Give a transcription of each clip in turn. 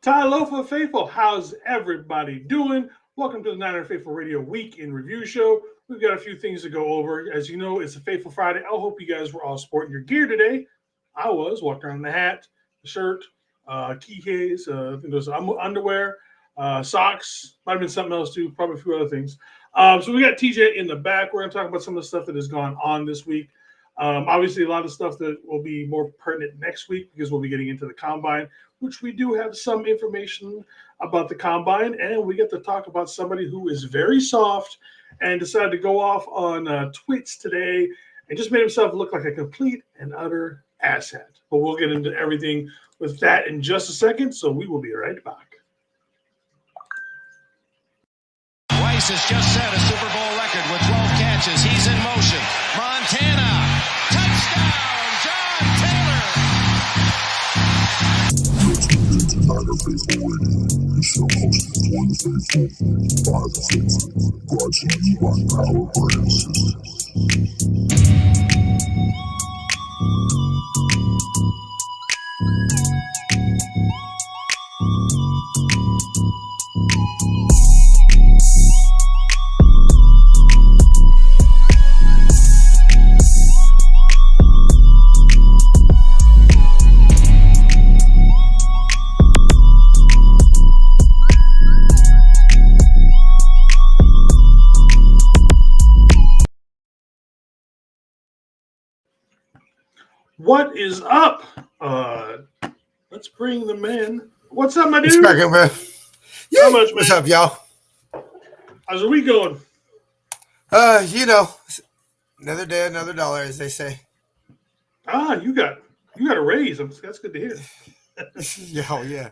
Ty Lofa Faithful, how's everybody doing? Welcome to the Niner Faithful Radio Week in Review Show. We've got a few things to go over. As you know, it's a Faithful Friday. I hope you guys were all sporting your gear today. I was walking around in the hat, the shirt, key case, I think there's underwear, socks. Might have been something else too. Probably a few other things. So we got TJ in the back. We're going to talk about some of the stuff that has gone on this week. Obviously, a lot of stuff that will be more pertinent next week because we'll be getting into the combine, which we do have some information about the combine. And we get to talk about somebody who is very soft and decided to go off on Twits today and just made himself look like a complete and utter asshat. But we'll get into everything with that in just a second. So we will be right back. Rice has just set a Super Bowl record with 12 catches. He's in motion. Montana. Touchdown, John Taylor. Niner Faithful Radio, the show hosted for the faithful, by the faithful, brought to you by Power Brand Systems. What is up? Let's bring them in. What's up, my dude? What's cracking, bro? How much, man? What's up, y'all? How's the week going? Another day, another dollar, as they say. You got a raise. That's good to hear. Yeah.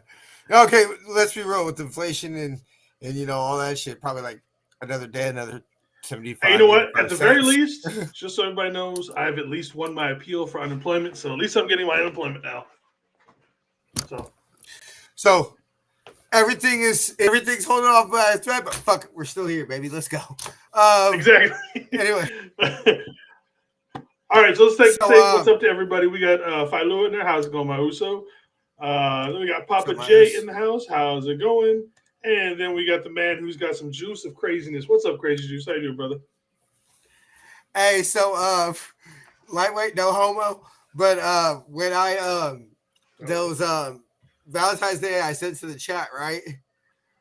Okay, let's be real with inflation and all that shit. Probably like another day, another 75. Hey, you know what? At the very least, just so everybody knows, I've at least won my appeal for unemployment. So at least I'm getting my unemployment now. So everything's holding off by a thread, but fuck it, we're still here, baby. Let's go. Exactly. Anyway. All right, so let's say what's up to everybody. We got Philo in there. How's it going, my Uso? Then we got Papa J in the house. How's it going? And then we got the man who's got some juice of craziness. What's up, Crazy Juice? How you doing, brother? Hey, so lightweight, no homo. But when I those Valentine's Day I sent to the chat, right?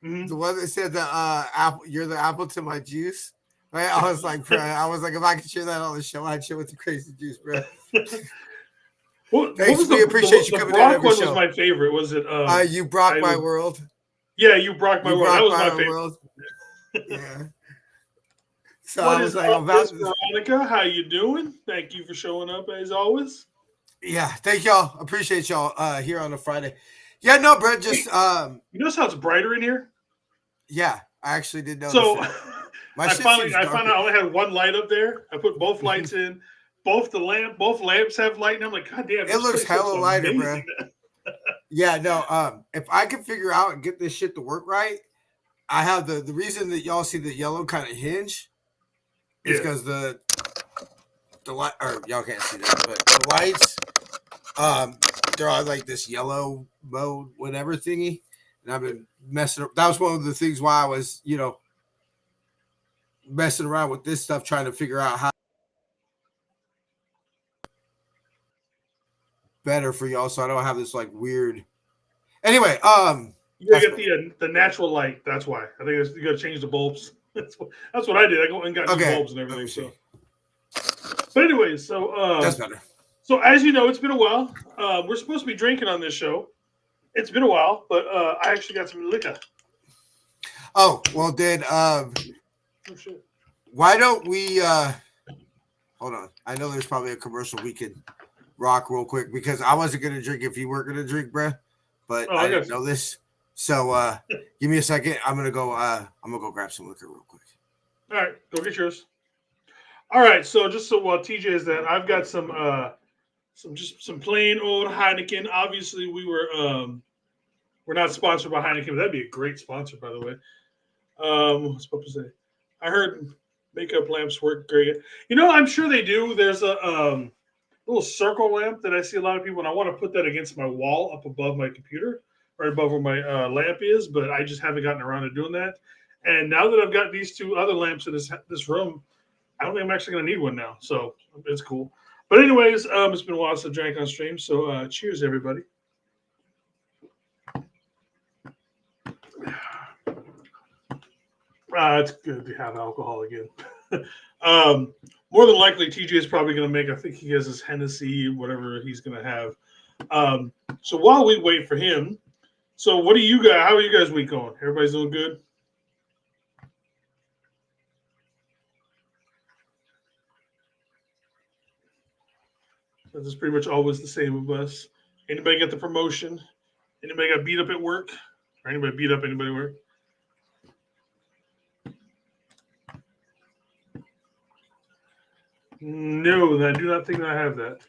Mm-hmm. The one that said the apple, you're the apple to my juice. Right? I was like, bro, if I could share that on the show, I'd share with the Crazy Juice, bro. Thanks, we appreciate you coming on every show. Was my favorite. Was it? You Brock My World. Yeah, you broke my world. That was my favorite. World. Yeah. So what I was is like, up, Veronica? How you doing? Thank you for showing up as always. Yeah, thank y'all. Appreciate y'all here on a Friday. Yeah, no, bro, just you notice how it's brighter in here? Yeah, I actually did notice. So I found out I only had one light up there. I put both lights in. Both lamps have light, and I'm like, God damn, it looks hella lighter, bro. Yeah, no. If I can figure out and get this shit to work right, I have the reason that y'all see the yellow kind of hinge is because the light, or y'all can't see that, but the lights, they're on like this yellow mode, whatever thingy, and I've been messing up. That was one of the things why I was, messing around with this stuff, trying to figure out how better for y'all, so I don't have this like weird. Anyway, you gotta get the natural light. That's why I think you gotta change the bulbs. That's what I did. I go and got new bulbs and everything. So, but anyways, so that's better. So as you know, it's been a while. We're supposed to be drinking on this show. It's been a while, but I actually got some liquor. Oh well, then why don't we? Hold on. I know there's probably a commercial we could rock real quick because I wasn't gonna drink if you weren't gonna drink, bruh. But I didn't know this. So give me a second. I'm gonna go grab some liquor real quick. All right, go get yours. All right, so just so while TJ is that, I've got some plain old Heineken. Obviously, we're not sponsored by Heineken, but that'd be a great sponsor, by the way. What's supposed to say? I heard makeup lamps work great. I'm sure they do. There's a little circle lamp that I see a lot of people, and I want to put that against my wall up above my computer. right above where my lamp is, but I just haven't gotten around to doing that. And now that I've got these two other lamps in this room, I don't think I'm actually going to need one now. So it's cool. But anyways, it's been a while since I drank on stream. So cheers, everybody. It's good to have alcohol again. More than likely, TJ is probably going to make, I think he has his Hennessy, whatever he's going to have. So while we wait for him, so what are you guys, how are you guys' week going? Everybody's doing good? So this is pretty much always the same with us. Anybody get the promotion? Anybody got beat up at work? Or anybody beat up anybody at work? No, I do not think I have that.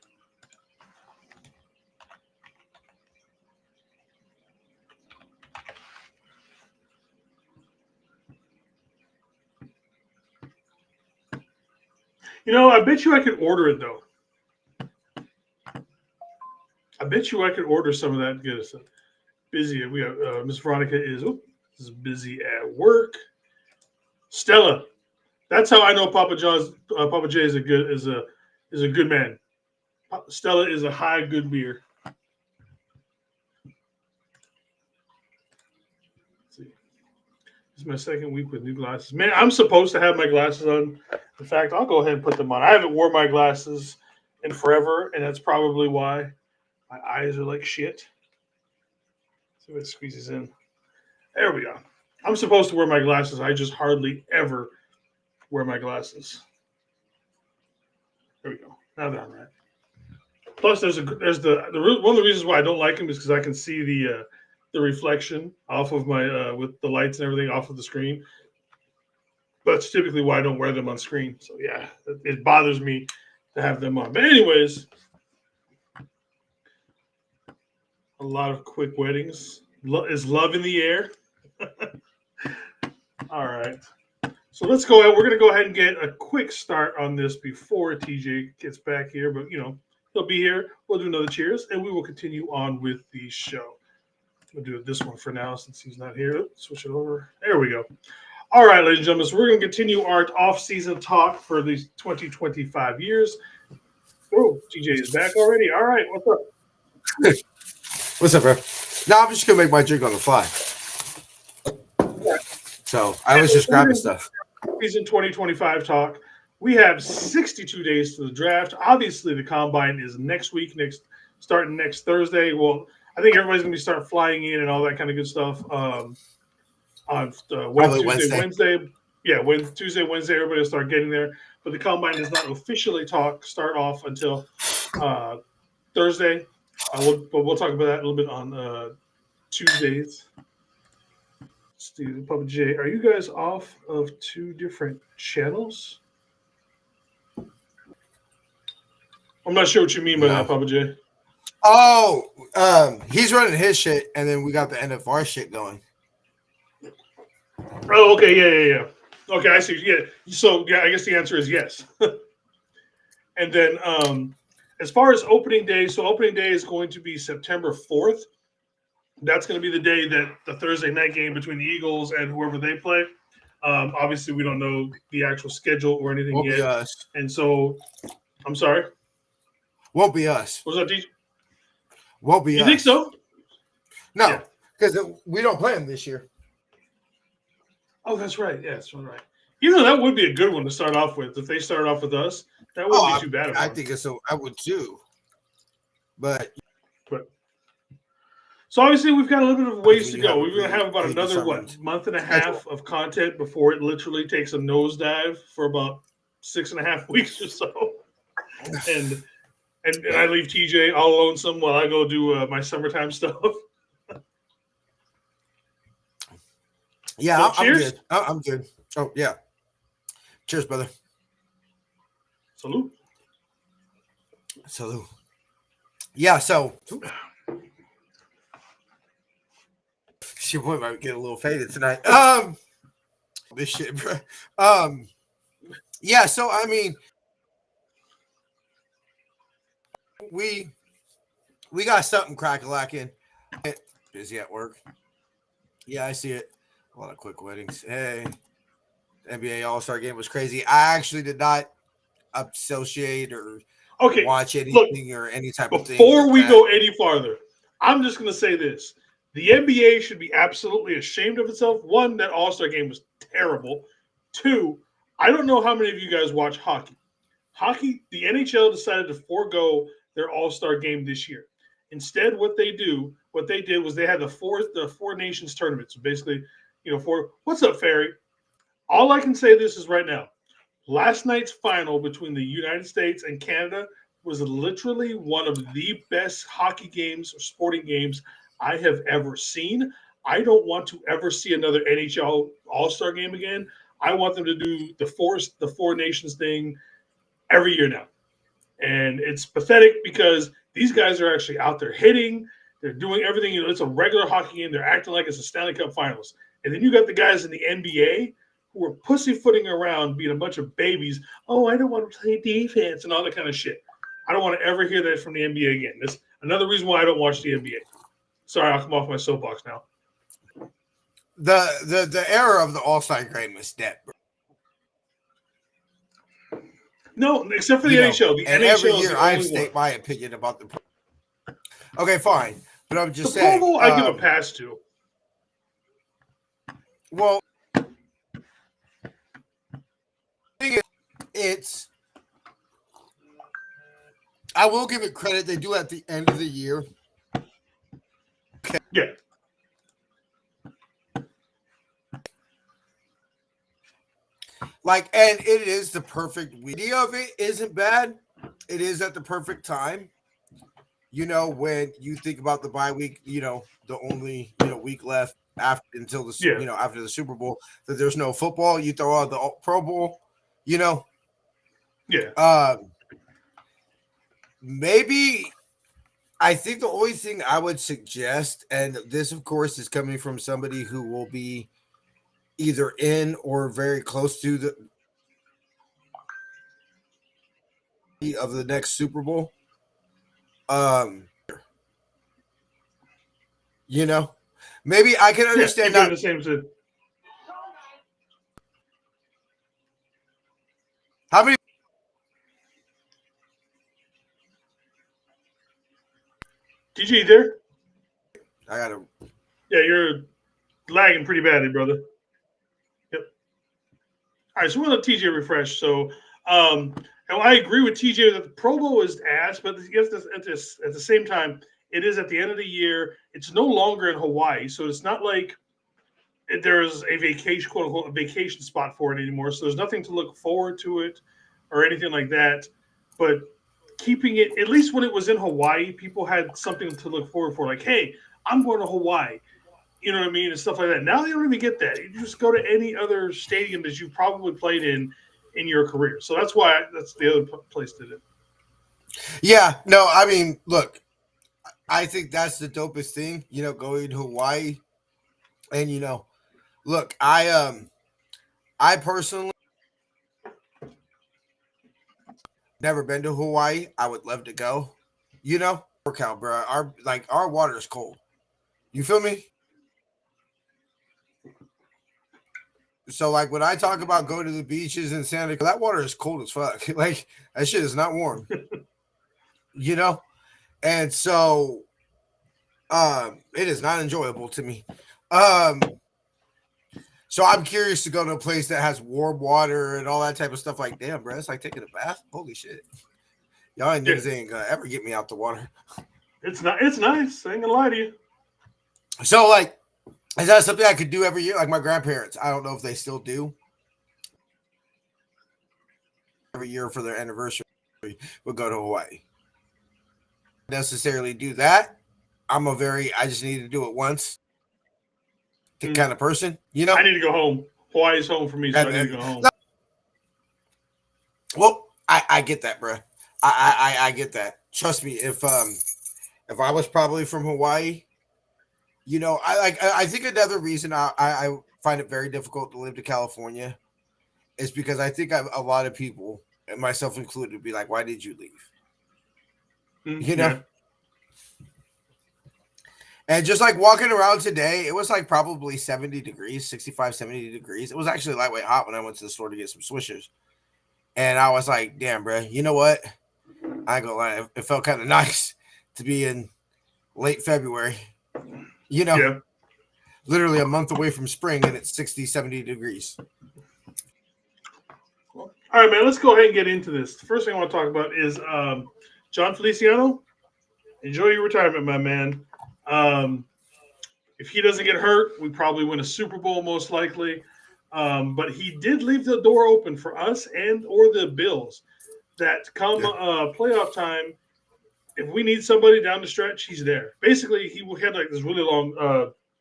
You know, I bet you I could order it though. I bet you I could order some of that. Get us busy. We have Miss Veronica is busy at work. Stella, that's how I know Papa J is a good man. Stella is a high good beer. Let's see. This is my second week with new glasses. Man, I'm supposed to have my glasses on. In fact, I'll go ahead and put them on. I haven't worn my glasses in forever, and that's probably why my eyes are like shit. Let's see if it squeezes in. There we go. I'm supposed to wear my glasses. I just hardly ever wear my glasses. There we go. Now they're on right. Plus, there's one of the reasons why I don't like them is because I can see the reflection off of my with the lights and everything off of the screen. That's typically why I don't wear them on screen. So yeah, it bothers me to have them on. But anyways, a lot of quick weddings. Is love in the air? All right. So let's go ahead. We're going to go ahead and get a quick start on this before TJ gets back here. But, you know, he'll be here. We'll do another cheers, and we will continue on with the show. We'll do this one for now since he's not here. Switch it over. There we go. All right, ladies and gentlemen. So we're going to continue our off-season talk for these 2025 years. Oh, TJ is back already. All right. What's up? What's up, bro? No, I'm just going to make my drink on the fly. So I was just grabbing stuff. Season 2025 talk. We have 62 days to the draft. Obviously, the combine is next week, starting next Thursday. Well, I think everybody's going to be start flying in and all that kind of good stuff on Wednesday. Yeah, Tuesday, Wednesday, everybody will start getting there. But the combine does not officially start off until Thursday. We'll talk about that a little bit on Tuesdays. Steve, Papa J, are you guys off of two different channels? I'm not sure what you mean by that, Papa J. Oh, he's running his shit, and then we got the NFR shit going. Oh, okay, yeah. Okay, I see. Yeah, so yeah, I guess the answer is yes. And then as far as opening day, so opening day is going to be September 4th. That's going to be the day that the Thursday night game between the Eagles and whoever they play. Obviously, we don't know the actual schedule or anything Won't yet. Be us. And so, I'm sorry. Won't be us. What's up, DJ? Won't be us. You think so? No, because we don't play them this year. Oh, that's right. Yeah, that's right. Even though that would be a good one to start off with. If they started off with us, that wouldn't be too bad. I think it's so. I would too. But so obviously we've got a little bit of ways to go. We're going to have about another month and a half of content before it literally takes a nosedive for about 6.5 weeks or so. And I leave TJ all lonesome while I go do my summertime stuff. Yeah, So, I'm good. I'm good. Oh yeah. Cheers, brother. Salute. Yeah, so your boy might get a little faded tonight. This shit, bro. Yeah, so I mean, we got something crack-a-lacking. busy at work. Yeah, I see it. A lot of quick weddings. Hey, the NBA All-Star game was crazy. I actually did not associate or watch anything or any type of thing. Before we go any farther, I'm just going to say this. The NBA should be absolutely ashamed of itself. One, that All-Star game was terrible. Two, I don't know how many of you guys watch hockey. The NHL decided to forego their All-Star game this year. Instead, what they did was they had the Four Nations tournament. So basically, what's up, Ferry? All I can say this is right now. Last night's final between the United States and Canada was literally one of the best hockey games or sporting games I have ever seen. I don't want to ever see another NHL All-Star game again. I want them to do the Four Nations thing every year now. And it's pathetic because these guys are actually out there hitting. They're doing everything. It's a regular hockey game. They're acting like it's a Stanley Cup Finals. And then you got the guys in the NBA who are pussyfooting around being a bunch of babies. Oh, I don't want to play defense and all that kind of shit. I don't want to ever hear that from the NBA again. That's another reason why I don't watch the NBA. Sorry, I'll come off my soapbox now. The era of the All-Star game is dead, bro. No, except for the NHL. The and NHL every year I state my opinion about the. Okay, fine, but I'm just the saying. Pro Bowl, I give a pass to. Well, it's. I will give it credit. They do at the end of the year. Okay. Yeah. And it is the perfect idea of it isn't bad. It is at the perfect time. When you think about the bye week, the only week left after the Super Bowl, that there's no football. You throw out the Pro Bowl, Yeah. Maybe I think the only thing I would suggest, and this of course is coming from somebody who will be either in or very close to the next Super Bowl. Maybe I can understand that. The same thing. How many? TJ, there? I gotta. Yeah, you're lagging pretty badly, brother. Yep. All right, so we'll let TJ refresh. So, and I agree with TJ that the Pro Bowl is ass, but at the same time, it is at the end of the year. It's no longer in Hawaii, so it's not like there's a vacation, quote unquote, a vacation spot for it anymore. So there's nothing to look forward to it or anything like that. But keeping it, at least when it was in Hawaii, people had something to look forward for. Like, hey, I'm going to Hawaii. You know what I mean? And stuff like that. Now they don't even get that. You just go to any other stadium that you probably played in your career. So that's why that's the other place did it. Yeah. No, I mean, look, I think that's the dopest thing, going to Hawaii. And, look, I personally never been to Hawaii. I would love to go, workout, bro. Our water is cold. You feel me? So, when I talk about going to the beaches in Santa Cruz, that water is cold as fuck. That shit is not warm. And so, it is not enjoyable to me. So I'm curious to go to a place that has warm water and all that type of stuff. Damn, bro, it's like taking a bath. Holy shit. Y'all niggas ain't gonna ever get me out the water. It's nice. I ain't gonna lie to you. So, is that something I could do every year? Like my grandparents, I don't know if they still do. Every year for their anniversary, we'll go to Hawaii. Necessarily do that. I just need to do it once. Kind of person, I need to go home. Hawaii's home for me, so I need to go home. Well, I get that, bro. I get that. Trust me, if I was probably from Hawaii, I think another reason I find it very difficult to live to California is because I think a lot of people, and myself included, would be like, "Why did you leave?" Yeah. And just like walking around today, it was like probably 70 degrees, 65, 70 degrees. It was actually lightweight hot when I went to the store to get some swishers. And I was like, damn, bro, you know what? I ain't gonna lie. It felt kind of nice to be in late February, literally a month away from spring, and it's 60, 70 degrees. All right, man, let's go ahead and get into this. The first thing I want to talk about is John Feliciano. Enjoy your retirement, my man. If he doesn't get hurt, we probably win a Super Bowl most likely. But he did leave the door open for us and or the Bills that come playoff time, if we need somebody down the stretch, he's there. Basically, he had like this really long,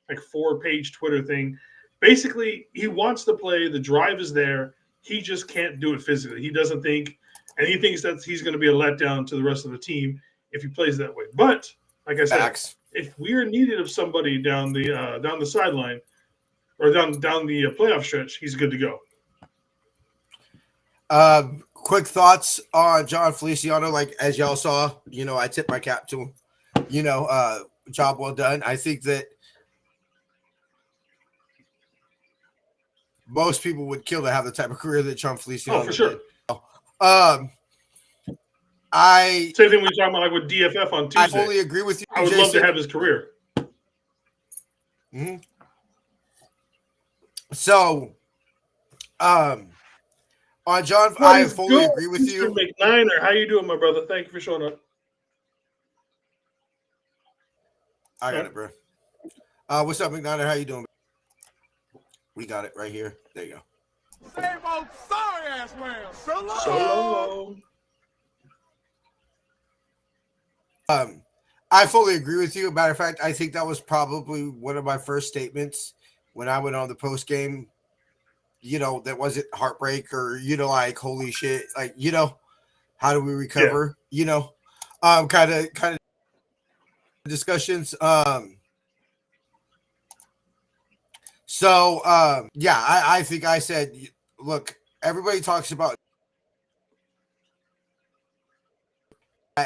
like 4-page Twitter thing. Basically, he wants to play. The drive is there. He just can't do it physically. He doesn't think, and he thinks that he's going to be a letdown to the rest of the team if he plays that way. But like I said, if we are needed of somebody down the sideline or down the playoff stretch, he's good to go. Quick thoughts on John Feliciano. Like, as y'all saw, I tip my cap to him. Job well done. I think that most people would kill to have the type of career that John Feliciano for sure. did. Same thing we were talking about like with DFF on Tuesday. I fully agree with you. I would love to have his career. Mm-hmm. So, on John, I fully agree with you. McNiner, how you doing, my brother? Thank you for showing up. I got it, bro. What's up, McNiner? How you doing? We got it right here. There you go. Same old sorry ass man. So I fully agree with you. Matter of fact, I think that was probably one of my first statements when I went on the post game. That wasn't heartbreak or like holy shit, like how do we recover? Kind of discussions. I think I said, look, everybody talks about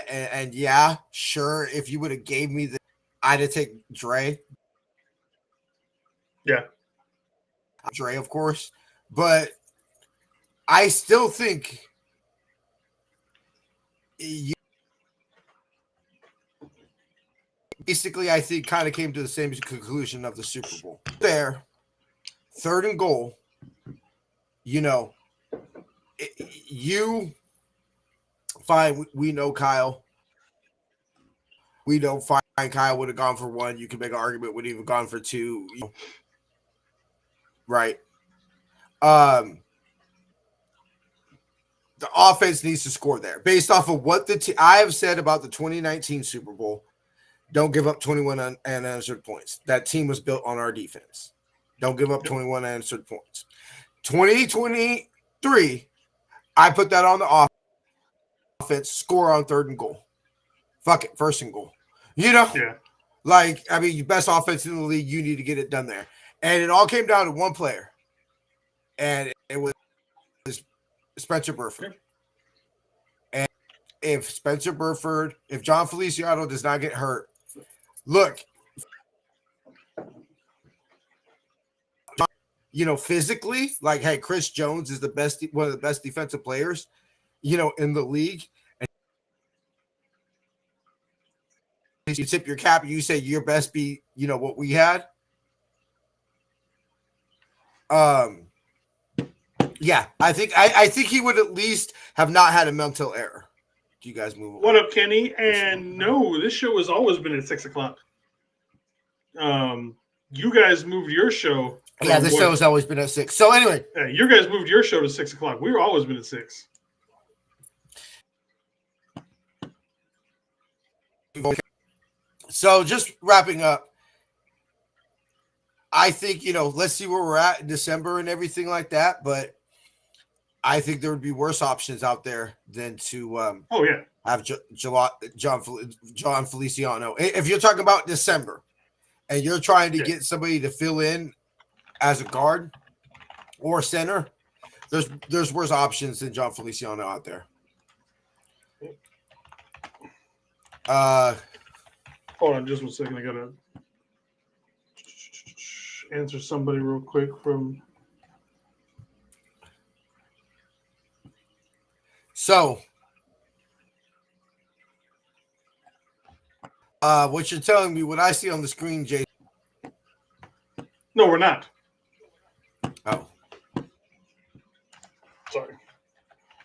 and yeah, sure, if you would have gave me I'd have taken Dre. Yeah. Dre, of course. But I still think basically, I think kind of came to the same conclusion of the Super Bowl. There, 3rd and goal, you fine. We know Kyle. We know fine. Kyle would have gone for 1. You can make an argument would have even gone for 2. Right. The offense needs to score there based off of what I have said about the 2019 Super Bowl. Don't give up 21 unanswered points. That team was built on our defense. Don't give up 21 unanswered points. 2023, I put that on the offense. Score on 3rd and goal. Fuck it, 1st and goal. Yeah. Like, I mean, your best offense in the league, you need to get it done there. And it all came down to one player. And it was Spencer Burford. And if John Feliciano does not get hurt, look, physically, like, hey, Chris Jones is one of the best defensive players, in the league. And you tip your cap, you say your best be, what we had. Yeah, I think he would at least have not had a mental error. Do you guys move on? What up, Kenny? And no, this show has always been at 6:00. You guys moved your show. Yeah, this show has always been at 6. So anyway, you guys moved your show to 6:00. We were always been at 6. So just wrapping up, I think let's see where we're at in December and everything like that, but I think there would be worse options out there than to have John Feliciano. If you're talking about December and you're trying to get somebody to fill in as a guard or center, there's worse options than John Feliciano out there. Hold on just 1 second. I gotta answer somebody real quick from. So, what you're telling me, what I see on the screen, Jay? No, we're not. Oh, Sorry.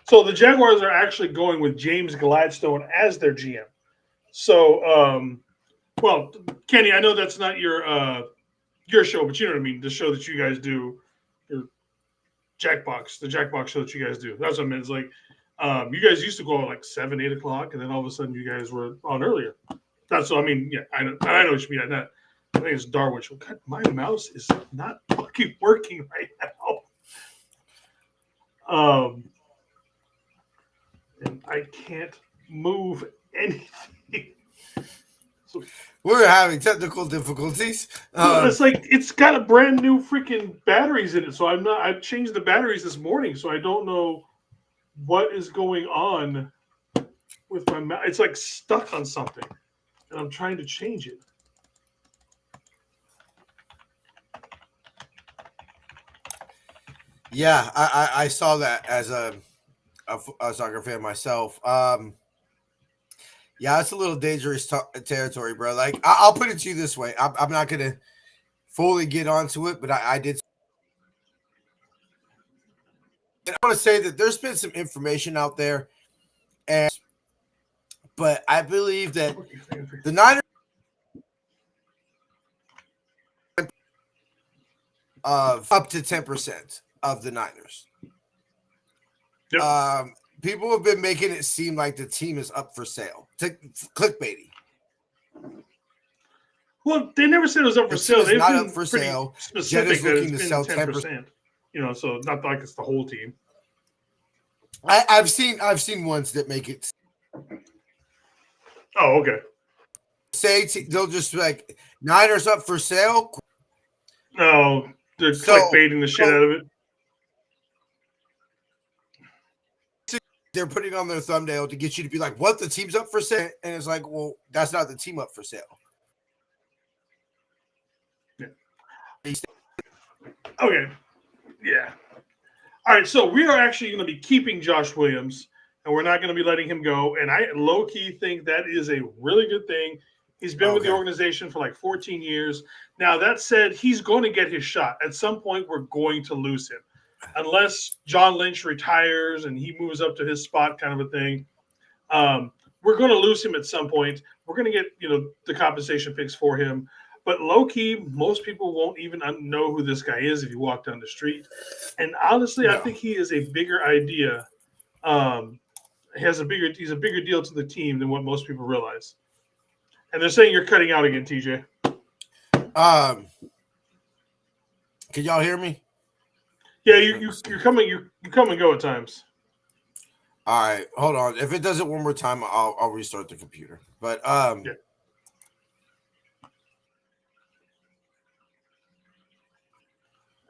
So the Jaguars are actually going with James Gladstone as their GM. So, well, Kenny, I know that's not your show, but you know what I mean. The show that you guys do, your Jackbox, the Jackbox show that you guys do. That's what I mean. It's like you guys used to go at like 7, 8 o'clock, and then all of a sudden you guys were on earlier. That's what I mean. Yeah, I know what you mean. I think it's Darwin show. God, my mouse is not fucking working right now. And I can't move anything. So, we're having technical difficulties. it's like it's got a brand new freaking batteries in it. So I changed the batteries this morning, so I don't know what is going on with my mouse. It's like stuck on something, and I'm trying to change it. Yeah, I saw that as a soccer fan myself. Yeah, it's a little dangerous territory, bro. Like, I'll put it to you this way. I'm not going to fully get onto it, but I did. And I want to say that there's been some information out there, but I believe that the Niners of up to 10% of the Niners. Yep. People have been making it seem like the team is up for sale. Clickbaity. Well, they never said it was up for sale. They've not been up for pretty sale. specific that looking it's to been sell 10%. You know, so not like it's the whole team. I've seen ones that make it. Oh, okay. They'll just be like Niners up for sale. No, they're clickbaiting the shit out of it. They're putting on their thumbnail to get you to be like, "What? The team's up for sale?" And it's like, "Well, that's not the team up for sale." Yeah. Okay. Yeah. All right. So we are actually going to be keeping Josh Williams, and we're not going to be letting him go. And I low key think that is a really good thing. He's been with the organization for like 14 years. Now, that said, he's going to get his shot. At some point, we're going to lose him. Unless John Lynch retires and he moves up to his spot kind of a thing. We're going to lose him at some point. We're going to get, the compensation picks for him. But low-key, most people won't even know who this guy is if you walk down the street. And honestly, I think he is a bigger idea. He's a bigger deal to the team than what most people realize. And they're saying you're cutting out again, TJ. Can y'all hear me? Yeah, you come and go at times. All right, hold on. If it does it one more time, I'll restart the computer. But Yeah.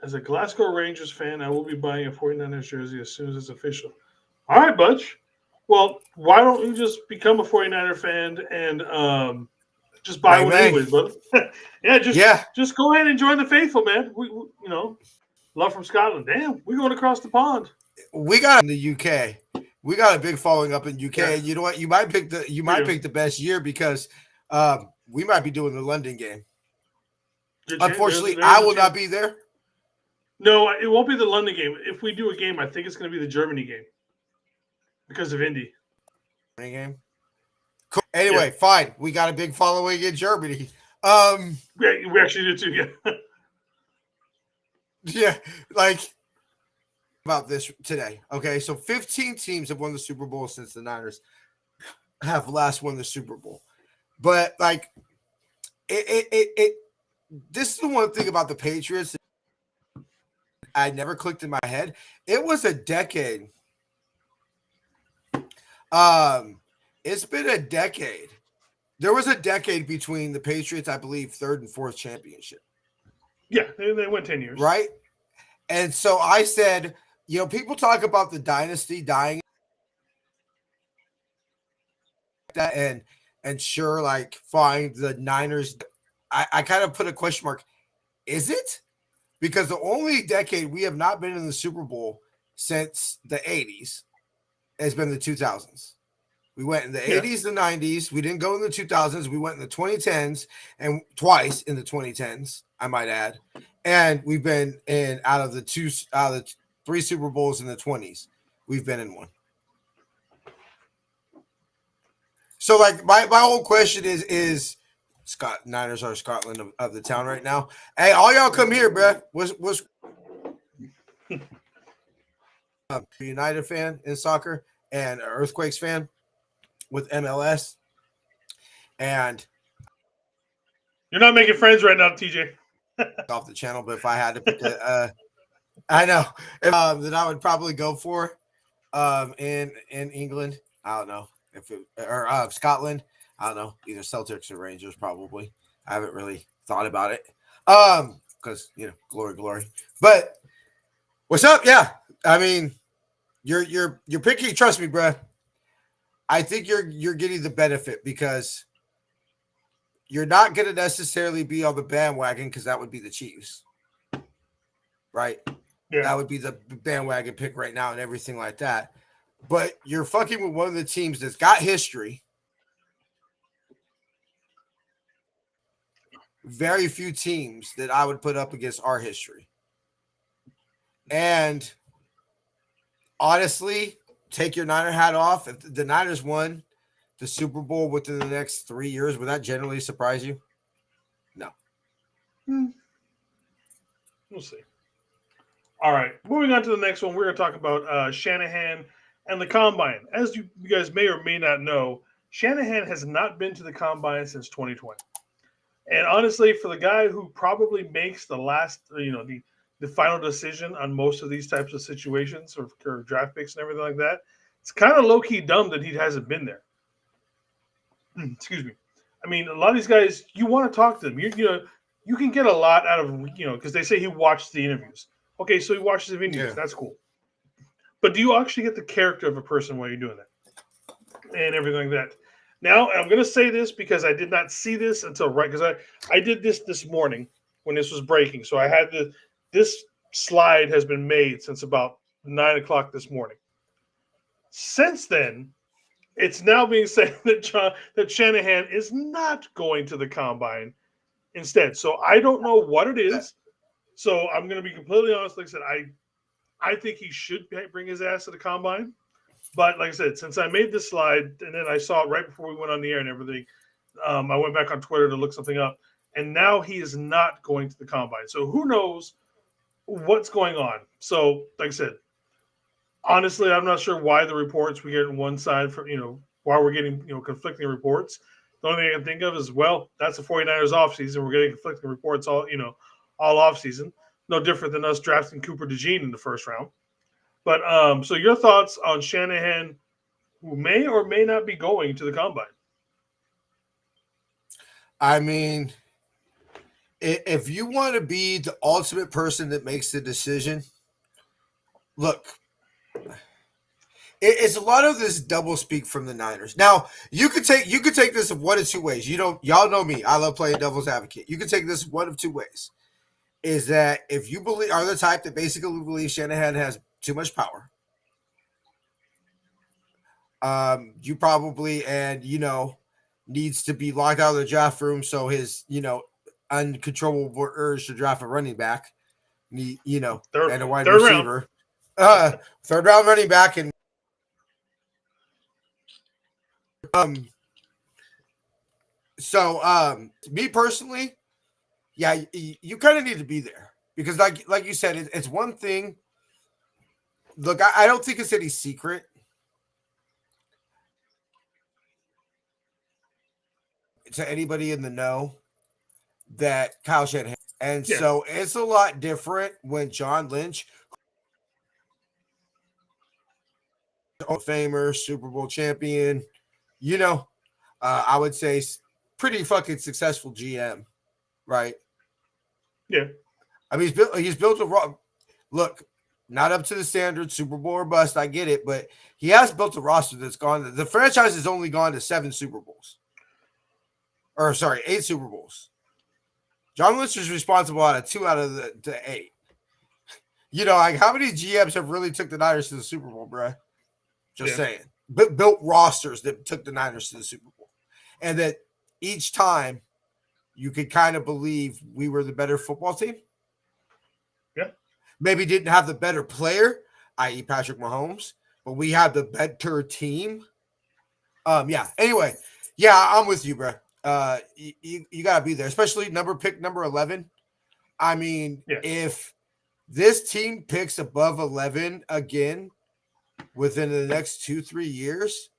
As a Glasgow Rangers fan, I will be buying a 49ers jersey as soon as it's official. All right, Butch. Well, why don't you just become a 49er fan and just buy one anyways, bud? Just go ahead and join the faithful, man. We love from Scotland. Damn, we're going across the pond. We got in the UK. We got a big following up in UK. Yeah. And you know what? You might pick the best year because we might be doing the London game. Unfortunately, I will not be there. No, it won't be the London game. If we do a game, I think it's going to be the Germany game because of Indy. Game. Cool. Anyway, fine. We got a big following in Germany. We actually do too. Yeah. Yeah, like about this today. Okay, so 15 teams have won the Super Bowl since the Niners have last won the Super Bowl. But like, this is the one thing about the Patriots that I never clicked in my head. It was a decade. It's been a decade. There was a decade between the Patriots, I believe, third and fourth championship. Yeah, they went 10 years. Right? And so I said, people talk about the dynasty dying. That and sure, like, fine, the Niners. I kind of put a question mark. Is it? because the only decade we have not been in the Super Bowl since the 80s has been the 2000s. We went in the 80s, the 90s. We didn't go in the 2000s. We went in the 2010s and twice in the 2010s, I might add. And we've been in out of the 3 Super Bowls in the 20s. We've been in one. So, like, my whole question is Niners are Scotland of the town right now. Hey, all y'all come here, bro. What's a United fan in soccer and an Earthquakes fan with MLS. And you're not making friends right now, TJ. Off the channel, but if I had to pick I know that I would probably go for in England. I don't know if it or Scotland. I don't know, either Celtics or Rangers probably. I haven't really thought about it. Because glory. But what's up? Yeah. I mean, you're picky, trust me, bro. I think you're getting the benefit because you're not going to necessarily be on the bandwagon because that would be the Chiefs, right? Yeah. That would be the bandwagon pick right now and everything like that. But you're fucking with one of the teams that's got history. Very few teams that I would put up against our history. And honestly, take your Niner hat off. If the Niners won the Super Bowl within the next 3 years, would that generally surprise you? No. We'll see. All right. Moving on to the next one, we're going to talk about Shanahan and the Combine. As you guys may or may not know, Shanahan has not been to the Combine since 2020. And honestly, for the guy who probably makes the last, the final decision on most of these types of situations or draft picks and everything like that, it's kind of low-key dumb that he hasn't been there. Excuse me. I mean, a lot of these guys, you want to talk to them. You can get a lot out of, because they say he watched the interviews. Okay, so he watches the interviews. Yeah. That's cool. But do you actually get the character of a person while you're doing that? And everything like that. Now, I'm going to say this because I did not see this until because I did this morning when this was breaking. So I had this slide has been made since about 9 o'clock this morning. Since then, it's now being said that Shanahan is not going to the Combine instead. So I don't know what it is. So I'm going to be completely honest. Like I said, I think he should bring his ass to the Combine. But like I said, since I made this slide and then I saw it right before we went on the air and everything, I went back on Twitter to look something up. And now he is not going to the Combine. So who knows what's going on. So like I said, honestly, I'm not sure why the reports we get on one side for, why we're getting, conflicting reports. The only thing I can think of is, well, that's the 49ers offseason. We're getting conflicting reports all offseason. No different than us drafting Cooper DeJean in the first round. But so your thoughts on Shanahan, who may or may not be going to the Combine? I mean, if you want to be the ultimate person that makes the decision, look, it's a lot of this double speak from the Niners. Now, you could take this one of two ways. Y'all know me. I love playing devil's advocate. You could take this one of two ways. Is that if you are the type that basically believes Shanahan has too much power, you probably needs to be locked out of the draft room so his uncontrollable urge to draft a running back, and a wide receiver, third round running back, and me personally. Yeah, you kind of need to be there because, like you said, it's one thing. Look, I don't think it's any secret to anybody in the know that Kyle Shanahan, and so it's a lot different when John Lynch, Hall of Famer, Super Bowl champion, I would say pretty fucking successful GM, right? Yeah, I mean he's built a look, not up to the standard, Super Bowl or bust. I get it, but he has built a roster that's gone. The franchise has only gone to 7 Super Bowls, or sorry, 8 Super Bowls. John Lynch is responsible out of 2 out of the 8. Like how many GMs have really took the Niners to the Super Bowl, bro? Just saying. Built rosters that took the Niners to the Super Bowl. And that each time you could kind of believe we were the better football team. Yeah. Maybe didn't have the better player, i.e. Patrick Mahomes, but we had the better team. Yeah. Anyway, yeah, I'm with you, bro. You got to be there, especially pick number 11. I mean, if this team picks above 11 again within the next 2-3 years,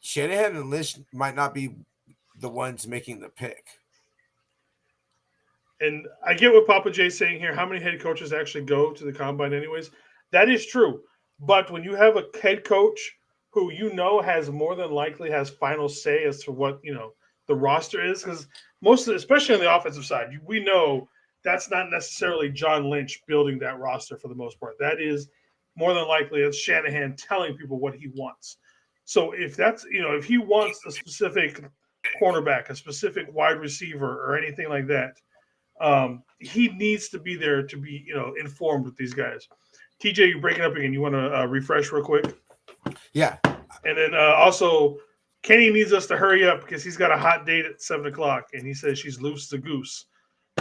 Shanahan and Lynch might not be the ones making the pick. And I get what Papa Jay's saying here. How many head coaches actually go to the combine anyways? That is true. But when you have a head coach who has more than likely has final say as to what, the roster is, because most of it, especially on the offensive side, we know that's not necessarily John Lynch building that roster for the most part. That is more than likely it's Shanahan telling people what he wants. So if that's, if he wants a specific cornerback, a specific wide receiver or anything like that, he needs to be there to be, informed with these guys. TJ, you're breaking up again. You want to refresh real quick? Yeah. And then also, Kenny needs us to hurry up because he's got a hot date at 7:00, and he says she's loose as a goose.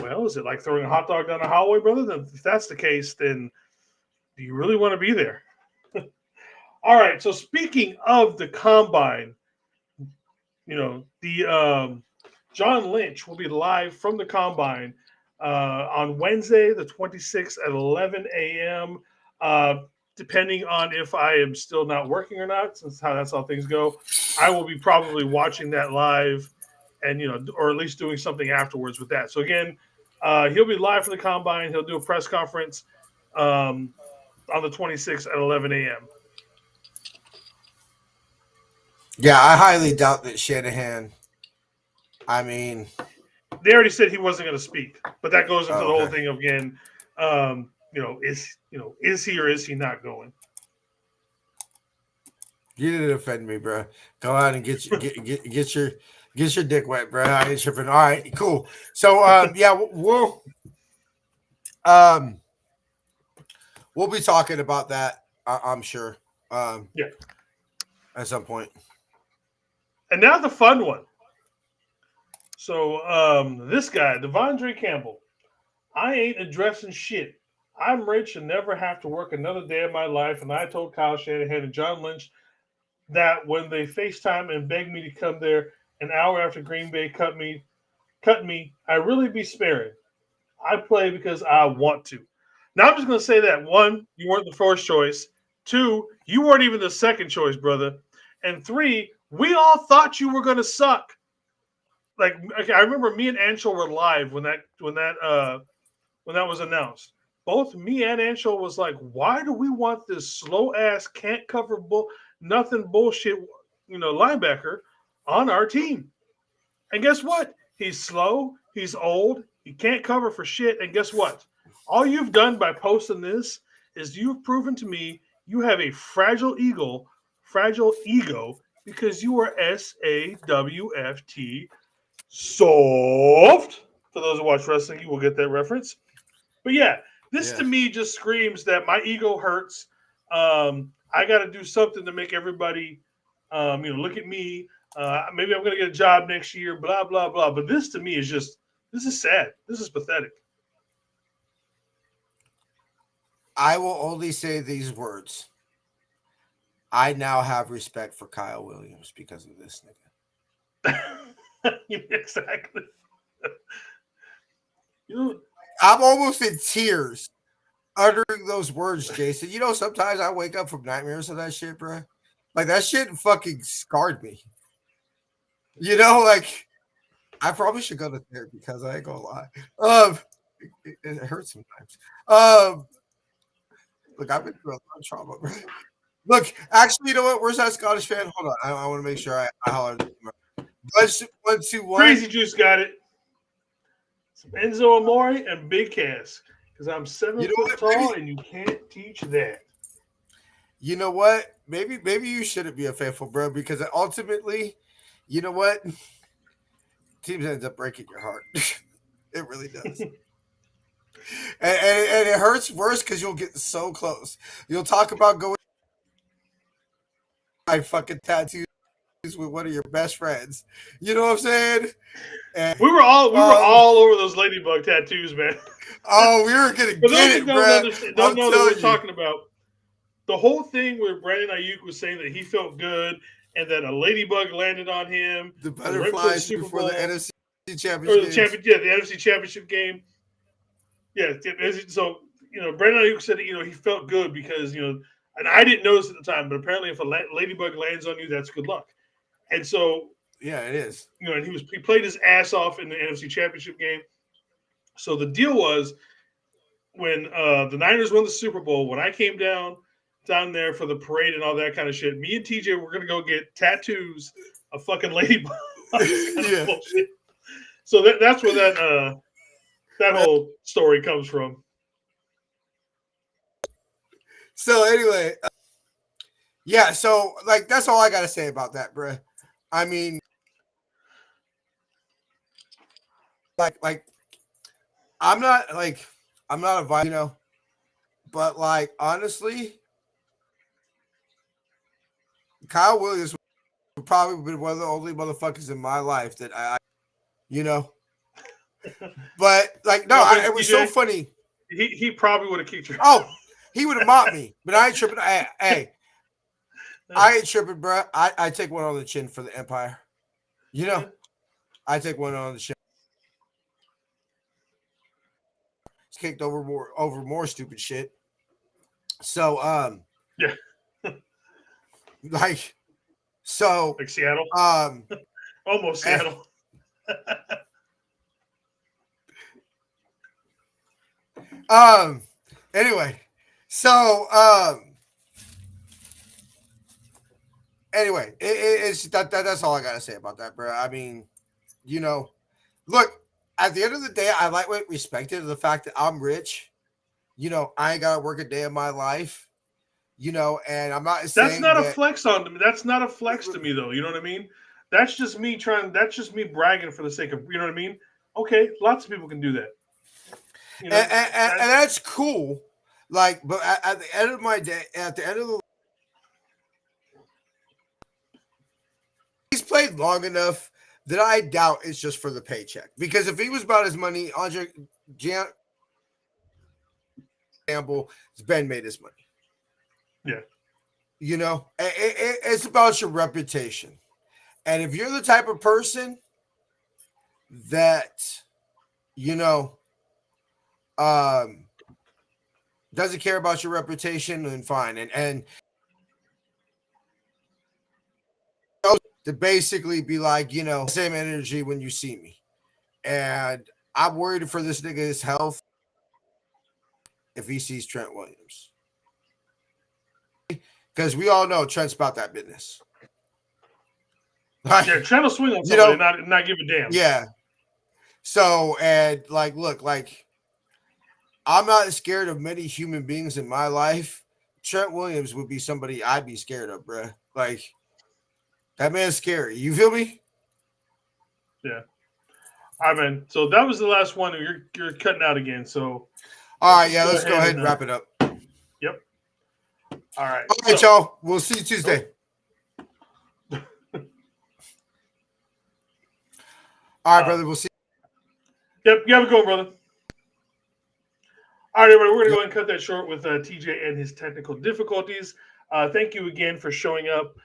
Well, is it like throwing a hot dog down the hallway, brother? Then if that's the case, then do you really want to be there? All right. So speaking of the combine, the John Lynch will be live from the combine on Wednesday, the 26th at 11 a.m. Depending on if I am still not working or not, since that's how things go, I will be probably watching that live and, or at least doing something afterwards with that. So again, he'll be live for the combine. He'll do a press conference on the 26th at 11 a.m. Yeah, I highly doubt that Shanahan. I mean, they already said he wasn't going to speak, but that goes into the whole thing of, again, is he or is he not going? You didn't offend me, bro. Go out and get your dick wet, bro. I ain't tripping. All right, cool. So yeah, we'll be talking about that. I'm sure. Yeah, at some point. And now the fun one. So this guy, Devondre Campbell, I ain't addressing shit. I'm rich and never have to work another day of my life. And I told Kyle Shanahan and John Lynch that when they FaceTime and begged me to come there an hour after Green Bay cut me, I really be sparing. I play because I want to. Now I'm just going to say that, 1, you weren't the first choice. 2, you weren't even the second choice, brother. And 3, we all thought you were going to suck. Like, okay, I remember me and Anshel were live when that was announced. Both me and Anshel was like, why do we want this slow ass can't cover nothing bullshit, linebacker on our team? And guess what? He's slow, he's old, he can't cover for shit. And guess what? All you've done by posting this is you've proven to me you have a fragile ego because you are SAWFT soft. For those who watch wrestling, you will get that reference. But yeah, this to me just screams that my ego hurts. I got to do something to make everybody, look at me. Maybe I'm going to get a job next year, blah, blah, blah. But this to me is this is sad. This is pathetic. I will only say these words. I now have respect for Kyle Williams because of this nigga. Exactly. I'm almost in tears uttering those words, Jason. Sometimes I wake up from nightmares of that shit, bro. Like, that shit fucking scarred me. Like, I probably should go to therapy because I ain't gonna lie. It hurts sometimes. Look, I've been through a lot of trauma, bro. Look, actually, you know what? Where's that Scottish fan? Hold on. I want to make sure I holler. 1, 2, 1. Crazy Juice got it. Some Enzo Amore and Big Cass. Because I'm 7 foot tall and you can't teach that. You know what? Maybe you shouldn't be a faithful, bro, because ultimately, you know what? Teams ends up breaking your heart. It really does. And it hurts worse because you'll get so close. You'll talk about going my fucking tattoos with one of your best friends. You know what I'm saying? And, We were all over those ladybug tattoos, man. oh, we were gonna For get those it, that bro. don't know that we're talking about, the whole thing where Brandon Ayuk was saying that he felt good and that a ladybug landed on him. The right before the butterflies Super before Bowl, the NFC or Championship. the NFC Championship game. Yeah, so Brandon Ayuk said that, he felt good because and I didn't notice at the time, but apparently if a ladybug lands on you, that's good luck. And so Yeah, it is. and he played his ass off in the NFC Championship game. So the deal was when the Niners won the Super Bowl, when I came down there for the parade and all that kind of shit, me and TJ were gonna go get tattoos of fucking ladybugs. Yeah. Bullshit. So that's where that whole story comes from. So anyway, yeah. So like, that's all I gotta say about that, bro. I mean, like, I'm not a violent, but like honestly, Kyle Williams would probably be one of the only motherfuckers in my life that I. But like, no, it was so funny. He probably would have kicked your. Oh, he would have mocked me, but I ain't tripping. Hey, I ain't tripping, bro. I take one on the chin for the Empire. I take one on the chin. It's kicked over more stupid shit. So yeah, like Seattle. Almost Seattle. Anyway, it's that's all I gotta say about that, bro. I mean, look, at the end of the day, I lightweight respected the fact that I'm rich. I ain't gotta work a day of my life. And I'm not saying that's not a flex on me. That's not a flex to me, though. You know what I mean? That's just me that's just me bragging for the sake of, you know what I mean? Okay, lots of people can do that. And that's cool. Like, but at the end of my day, at the end of the, he's played long enough that I doubt it's just for the paycheck. Because if he was about his money, Andre Campbell, Ben made his money. Yeah. It's about your reputation. And if you're the type of person that, doesn't care about your reputation, then fine. And to basically be like, same energy when you see me. And I'm worried for this nigga's health if he sees Trent Williams. Because we all know Trent's about that business. Yeah, Trent will swing on somebody and not give a damn. Yeah. So, and like, look, like, I'm not scared of many human beings in my life. Trent Williams would be somebody I'd be scared of, bro. Like, that man's scary. You feel me? Yeah. All right, man. So that was the last one. You're cutting out again. So, all right, let's go ahead and wrap it up. Yep. All right. All right, y'all. We'll see you Tuesday. All right, brother. We'll see. Yep. You have a good one, brother. All right, everybody. We're going to go ahead and cut that short with TJ and his technical difficulties. Thank you again for showing up.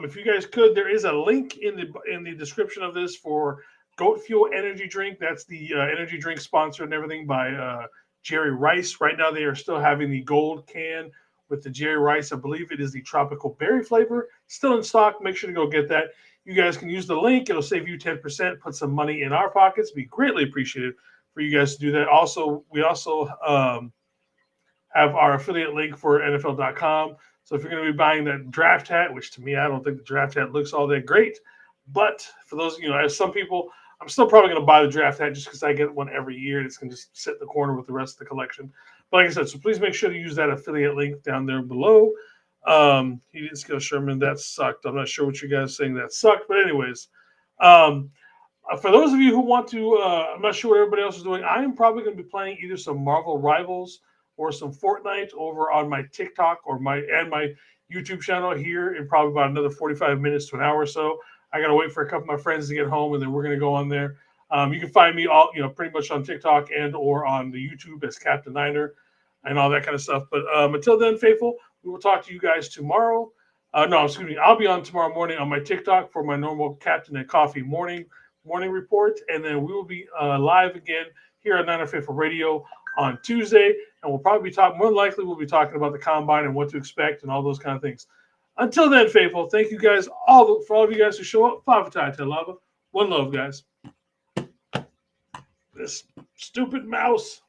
If you guys could, there is a link in the description of this for Goat Fuel Energy Drink. That's the energy drink sponsored and everything by Jerry Rice. Right now, they are still having the gold can with the Jerry Rice. I believe it is the tropical berry flavor. Still in stock. Make sure to go get that. You guys can use the link. It'll save you 10%. Put some money in our pockets. Be greatly appreciated for you guys to do that. Also, we also have our affiliate link for NFL.com. So if you're going to be buying that draft hat, which to me, I don't think the draft hat looks all that great. But for those, as some people, I'm still probably going to buy the draft hat just because I get one every year. And it's going to just sit in the corner with the rest of the collection. But like I said, so please make sure to use that affiliate link down there below. He didn't scale Sherman. That sucked. I'm not sure what you guys are saying that sucked. But anyways, For those of you who want to, I'm not sure what everybody else is doing. I am probably going to be playing either some Marvel Rivals or some Fortnite over on my TikTok or my YouTube channel here in probably about another 45 minutes to an hour or so. I got to wait for a couple of my friends to get home, and then we're going to go on there. You can find me all, pretty much on TikTok and or on the YouTube as Captain Niner and all that kind of stuff. But until then, faithful, we will talk to you guys tomorrow. No, excuse me. I'll be on tomorrow morning on my TikTok for my normal Captain and Coffee morning report, and then we will be live again here on Niner Faithful Radio on Tuesday, and we'll probably be talking. More than likely, we'll be talking about the combine and what to expect and all those kind of things. Until then, faithful, thank you guys for all of you guys who show up. Favatai Te Lava. One love, guys. This stupid mouse.